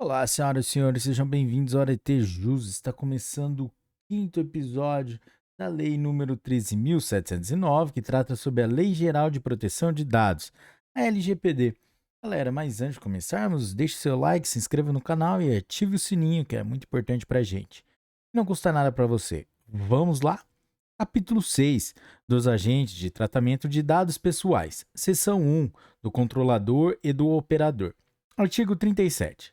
Olá, senhoras e senhores, sejam bem-vindos ao ET Jus. Está começando o quinto episódio da Lei número 13.709, que trata sobre a Lei Geral de Proteção de Dados, a LGPD. Galera, mas antes de começarmos, deixe seu like, se inscreva no canal e ative o sininho, que é muito importante pra gente. Não custa nada para você. Vamos lá? Capítulo 6 dos agentes de tratamento de dados pessoais. Seção 1 do controlador e do operador. Artigo 37.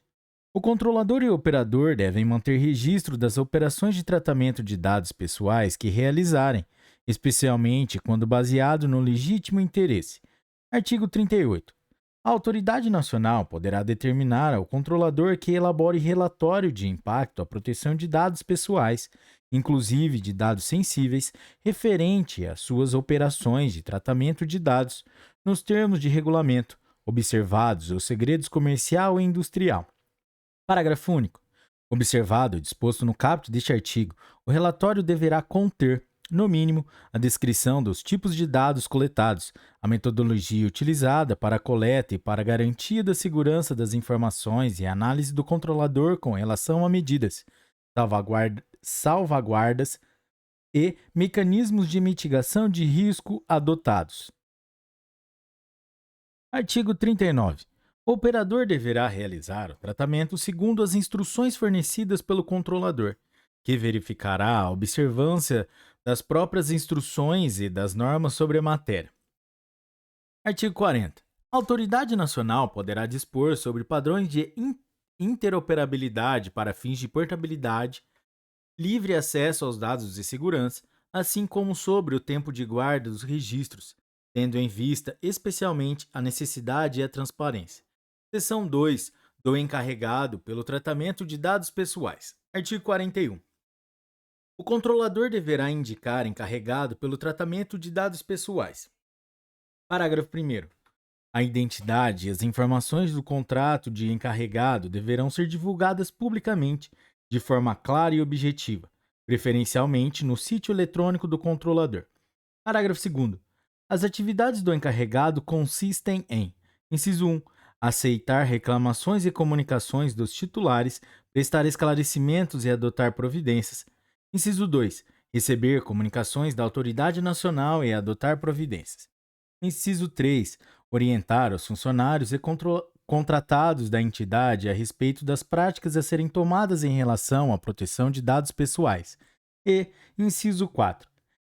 O controlador e o operador devem manter registro das operações de tratamento de dados pessoais que realizarem, especialmente quando baseado no legítimo interesse. Artigo 38. A autoridade nacional poderá determinar ao controlador que elabore relatório de impacto à proteção de dados pessoais, inclusive de dados sensíveis, referente às suas operações de tratamento de dados, nos termos de regulamento, observados os segredos comercial e industrial. Parágrafo único. Observado o disposto no caput deste artigo, o relatório deverá conter, no mínimo, a descrição dos tipos de dados coletados, a metodologia utilizada para a coleta e para a garantia da segurança das informações e a análise do controlador com relação a medidas, salvaguardas e mecanismos de mitigação de risco adotados. Artigo 39. O operador deverá realizar o tratamento segundo as instruções fornecidas pelo controlador, que verificará a observância das próprias instruções e das normas sobre a matéria. Artigo 40. A autoridade nacional poderá dispor sobre padrões de interoperabilidade para fins de portabilidade, livre acesso aos dados de segurança, assim como sobre o tempo de guarda dos registros, tendo em vista especialmente a necessidade e a transparência. Seção 2 do encarregado pelo tratamento de dados pessoais. Artigo 41. O controlador deverá indicar encarregado pelo tratamento de dados pessoais. Parágrafo 1º. A identidade e as informações do contrato de encarregado deverão ser divulgadas publicamente, de forma clara e objetiva, preferencialmente no sítio eletrônico do controlador. Parágrafo 2º. As atividades do encarregado consistem em: inciso 1, aceitar reclamações e comunicações dos titulares, prestar esclarecimentos e adotar providências. Inciso 2, receber comunicações da autoridade nacional e adotar providências. Inciso 3, orientar os funcionários e contratados da entidade a respeito das práticas a serem tomadas em relação à proteção de dados pessoais. E, inciso 4,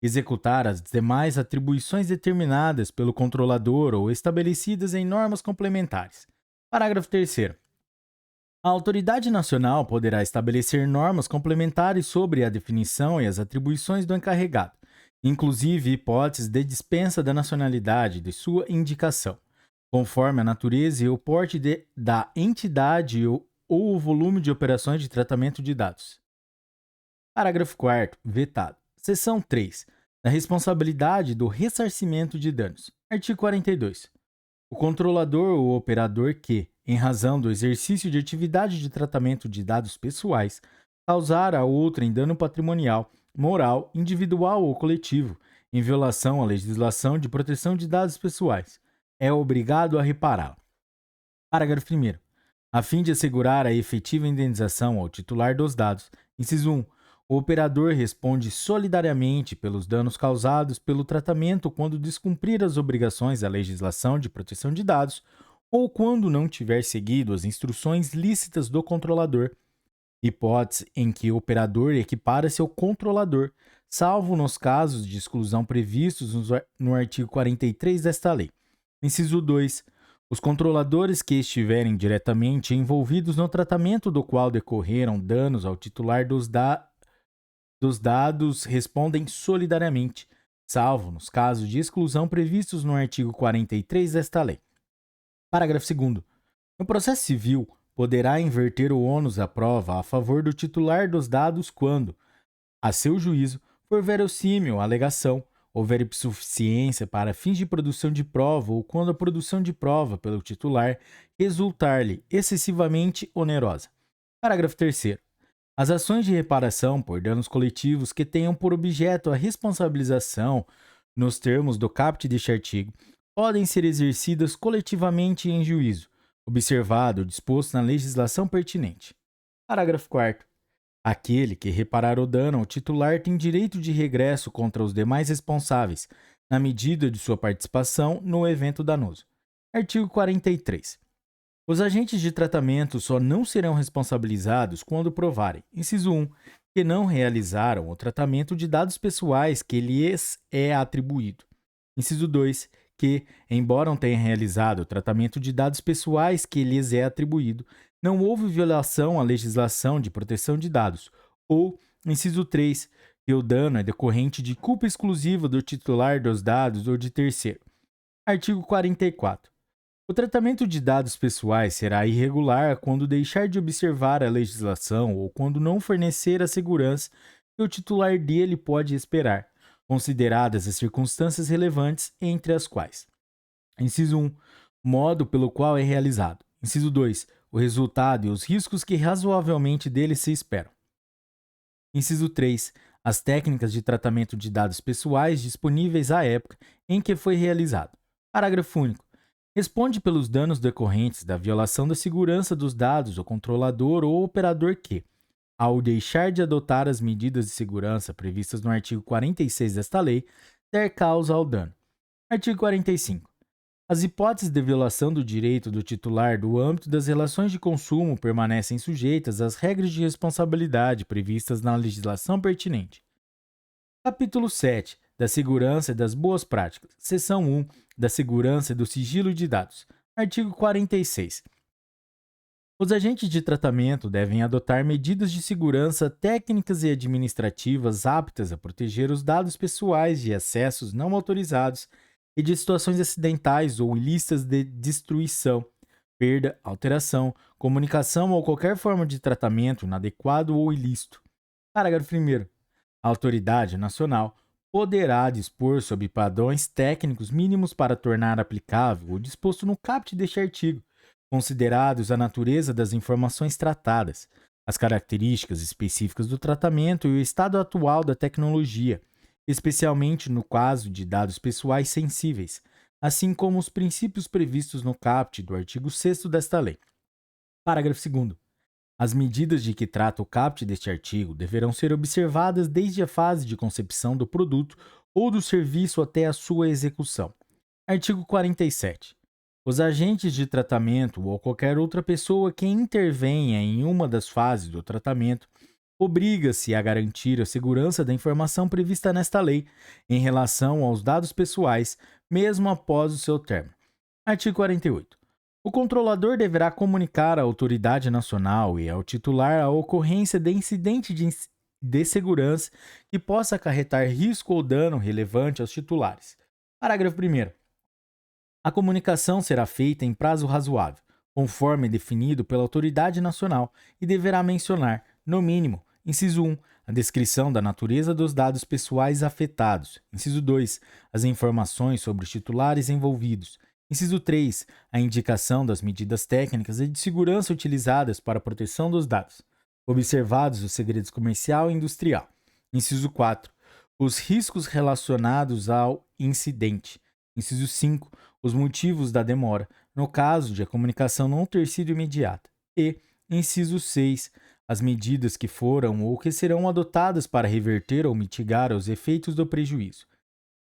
executar as demais atribuições determinadas pelo controlador ou estabelecidas em normas complementares. Parágrafo 3º. A autoridade nacional poderá estabelecer normas complementares sobre a definição e as atribuições do encarregado, inclusive hipóteses de dispensa da nacionalidade de sua indicação, conforme a natureza e o porte da entidade ou o volume de operações de tratamento de dados. Parágrafo 4º. Vetado. Seção 3. Da responsabilidade do ressarcimento de danos. Artigo 42. O controlador ou operador que, em razão do exercício de atividade de tratamento de dados pessoais, causar a outrem dano patrimonial, moral, individual ou coletivo, em violação à legislação de proteção de dados pessoais, é obrigado a repará-lo. Parágrafo 1º. A fim de assegurar a efetiva indenização ao titular dos dados, inciso 1, o operador responde solidariamente pelos danos causados pelo tratamento quando descumprir as obrigações da legislação de proteção de dados ou quando não tiver seguido as instruções lícitas do controlador, hipótese em que o operador equipara-se ao controlador, salvo nos casos de exclusão previstos no artigo 43 desta lei. Inciso 2. Os controladores que estiverem diretamente envolvidos no tratamento do qual decorreram danos ao titular dos dados respondem solidariamente, salvo nos casos de exclusão previstos no artigo 43 desta lei. Parágrafo 2º. No processo civil, poderá inverter o ônus da prova a favor do titular dos dados quando, a seu juízo, for verossímil a alegação, houver insuficiência para fins de produção de prova ou quando a produção de prova pelo titular resultar-lhe excessivamente onerosa. Parágrafo 3º. As ações de reparação por danos coletivos que tenham por objeto a responsabilização, nos termos do caput deste artigo, podem ser exercidas coletivamente em juízo, observado o disposto na legislação pertinente. Parágrafo 4º. Aquele que reparar o dano ao titular tem direito de regresso contra os demais responsáveis, na medida de sua participação no evento danoso. Artigo 43. Os agentes de tratamento só não serão responsabilizados quando provarem, inciso 1, que não realizaram o tratamento de dados pessoais que lhes é atribuído. Inciso 2, que, embora tenham realizado o tratamento de dados pessoais que lhes é atribuído, não houve violação à legislação de proteção de dados. Ou, inciso 3, que o dano é decorrente de culpa exclusiva do titular dos dados ou de terceiro. Artigo 44. O tratamento de dados pessoais será irregular quando deixar de observar a legislação ou quando não fornecer a segurança que o titular dele pode esperar, consideradas as circunstâncias relevantes, entre as quais: inciso 1, modo pelo qual é realizado. Inciso 2, o resultado e os riscos que razoavelmente dele se esperam. Inciso 3, as técnicas de tratamento de dados pessoais disponíveis à época em que foi realizado. Parágrafo único. Responde pelos danos decorrentes da violação da segurança dos dados o controlador ou operador que, ao deixar de adotar as medidas de segurança previstas no artigo 46 desta lei, der causa ao dano. Artigo 45. As hipóteses de violação do direito do titular do âmbito das relações de consumo permanecem sujeitas às regras de responsabilidade previstas na legislação pertinente. Capítulo 7. Da segurança e das boas práticas. Seção 1. Da segurança e do sigilo de dados. Artigo 46. Os agentes de tratamento devem adotar medidas de segurança técnicas e administrativas aptas a proteger os dados pessoais de acessos não autorizados e de situações acidentais ou ilícitas de destruição, perda, alteração, comunicação ou qualquer forma de tratamento inadequado ou ilícito. Parágrafo 1º. A autoridade nacional poderá dispor sobre padrões técnicos mínimos para tornar aplicável o disposto no caput deste artigo, considerados a natureza das informações tratadas, as características específicas do tratamento e o estado atual da tecnologia, especialmente no caso de dados pessoais sensíveis, assim como os princípios previstos no caput do artigo 6º desta lei. Parágrafo 2º. As medidas de que trata o caput deste artigo deverão ser observadas desde a fase de concepção do produto ou do serviço até a sua execução. Artigo 47. Os agentes de tratamento ou qualquer outra pessoa que intervenha em uma das fases do tratamento obriga-se a garantir a segurança da informação prevista nesta lei em relação aos dados pessoais, mesmo após o seu término. Artigo 48. O controlador deverá comunicar à autoridade nacional e ao titular a ocorrência de incidente de segurança que possa acarretar risco ou dano relevante aos titulares. Parágrafo 1º. A comunicação será feita em prazo razoável, conforme definido pela autoridade nacional, e deverá mencionar, no mínimo, inciso 1, a descrição da natureza dos dados pessoais afetados. Inciso 2, as informações sobre os titulares envolvidos. Inciso 3, a indicação das medidas técnicas e de segurança utilizadas para a proteção dos dados, observados o segredo comercial e industrial. Inciso 4, os riscos relacionados ao incidente. Inciso 5, os motivos da demora, no caso de a comunicação não ter sido imediata. E, inciso 6, as medidas que foram ou que serão adotadas para reverter ou mitigar os efeitos do prejuízo.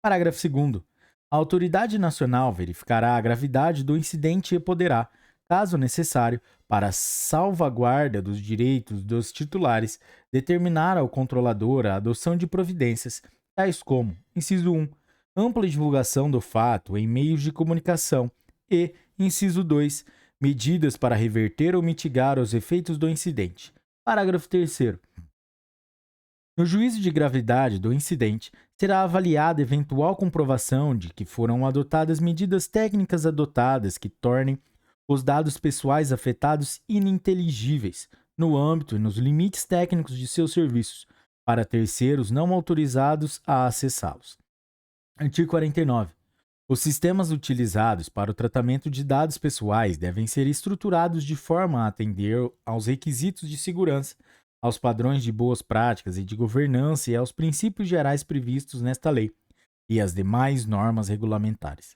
Parágrafo 2º. A autoridade nacional verificará a gravidade do incidente e poderá, caso necessário, para a salvaguarda dos direitos dos titulares, determinar ao controlador a adoção de providências, tais como, inciso 1, ampla divulgação do fato em meios de comunicação e, inciso 2, medidas para reverter ou mitigar os efeitos do incidente. Parágrafo 3º. No juízo de gravidade do incidente, será avaliada eventual comprovação de que foram adotadas medidas técnicas adotadas que tornem os dados pessoais afetados ininteligíveis, no âmbito e nos limites técnicos de seus serviços, para terceiros não autorizados a acessá-los. Artigo 49. Os sistemas utilizados para o tratamento de dados pessoais devem ser estruturados de forma a atender aos requisitos de segurança, aos padrões de boas práticas e de governança e aos princípios gerais previstos nesta lei e às demais normas regulamentares.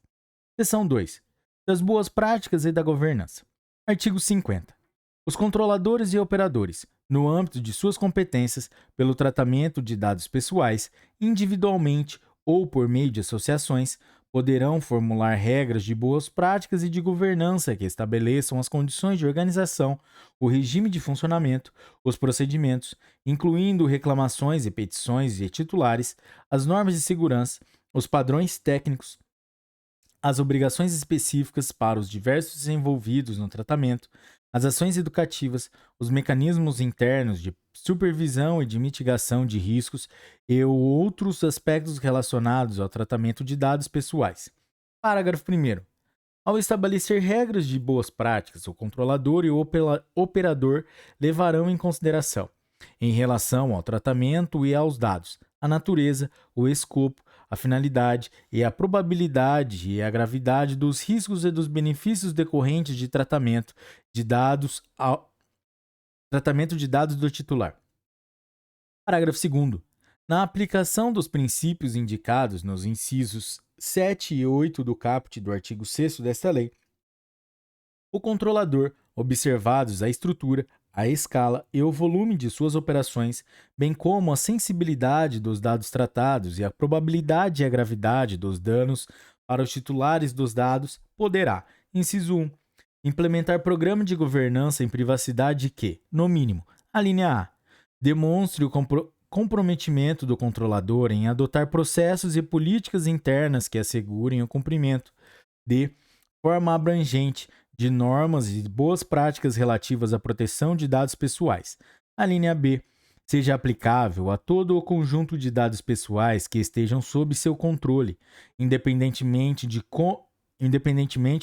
Seção 2. Das boas práticas e da governança. Artigo 50. Os controladores e operadores, no âmbito de suas competências, pelo tratamento de dados pessoais, individualmente ou por meio de associações, poderão formular regras de boas práticas e de governança que estabeleçam as condições de organização, o regime de funcionamento, os procedimentos, incluindo reclamações e petições de titulares, as normas de segurança, os padrões técnicos, as obrigações específicas para os diversos envolvidos no tratamento, as ações educativas, os mecanismos internos de supervisão e de mitigação de riscos e outros aspectos relacionados ao tratamento de dados pessoais. Parágrafo 1º. Ao estabelecer regras de boas práticas, o controlador e o operador levarão em consideração, em relação ao tratamento e aos dados, a natureza, o escopo, a finalidade e a probabilidade e a gravidade dos riscos e dos benefícios decorrentes de tratamento de dados do titular. Parágrafo 2º. Na aplicação dos princípios indicados nos incisos 7 e 8 do caput do artigo 6º desta lei, o controlador, observados a estrutura, a escala e o volume de suas operações, bem como a sensibilidade dos dados tratados e a probabilidade e a gravidade dos danos para os titulares dos dados, poderá, inciso 1, implementar programa de governança em privacidade que, no mínimo, a linha A, demonstre o comprometimento do controlador em adotar processos e políticas internas que assegurem o cumprimento de forma abrangente de normas e boas práticas relativas à proteção de dados pessoais. A linha B seja aplicável a todo o conjunto de dados pessoais que estejam sob seu controle, independentemente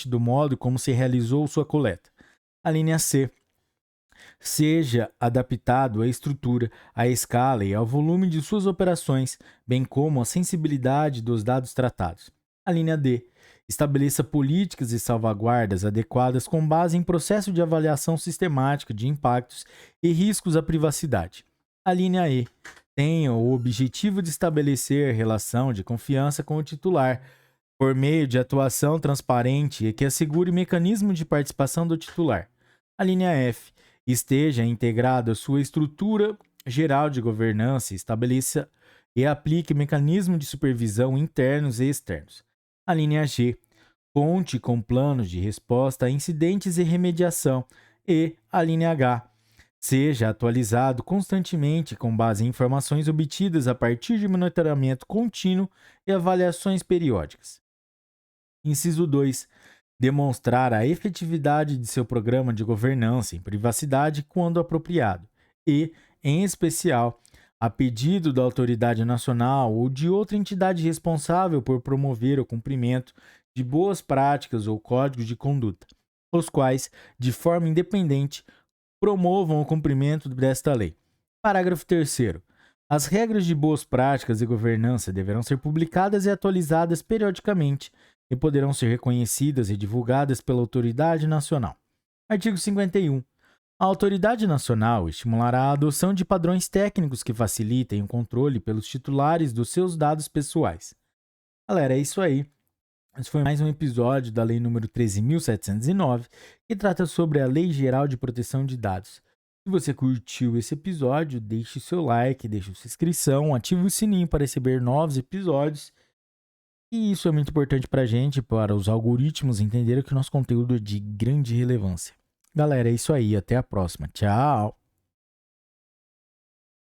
do modo como se realizou sua coleta. A linha C seja adaptado à estrutura, à escala e ao volume de suas operações, bem como à sensibilidade dos dados tratados. A linha D estabeleça políticas e salvaguardas adequadas com base em processo de avaliação sistemática de impactos e riscos à privacidade. A linha E tenha o objetivo de estabelecer relação de confiança com o titular, por meio de atuação transparente e que assegure mecanismo de participação do titular. A linha F esteja integrada à sua estrutura geral de governança e estabeleça e aplique mecanismos de supervisão internos e externos. A linha G conte com planos de resposta a incidentes e remediação e a linha H seja atualizado constantemente com base em informações obtidas a partir de monitoramento contínuo e avaliações periódicas. Inciso 2. Demonstrar a efetividade de seu programa de governança em privacidade quando apropriado e, em especial, a pedido da autoridade nacional ou de outra entidade responsável por promover o cumprimento de boas práticas ou códigos de conduta, os quais, de forma independente, promovam o cumprimento desta lei. Parágrafo 3º. As regras de boas práticas e governança deverão ser publicadas e atualizadas periodicamente e poderão ser reconhecidas e divulgadas pela autoridade nacional. Artigo 51. A autoridade nacional estimulará a adoção de padrões técnicos que facilitem o controle pelos titulares dos seus dados pessoais. Galera, é isso aí. Esse foi mais um episódio da Lei nº 13.709, que trata sobre a Lei Geral de Proteção de Dados. Se você curtiu esse episódio, deixe seu like, deixe sua inscrição, ative o sininho para receber novos episódios. E isso é muito importante para a gente, para os algoritmos entenderem que o nosso conteúdo é de grande relevância. Galera, é isso aí. Até a próxima. Tchau!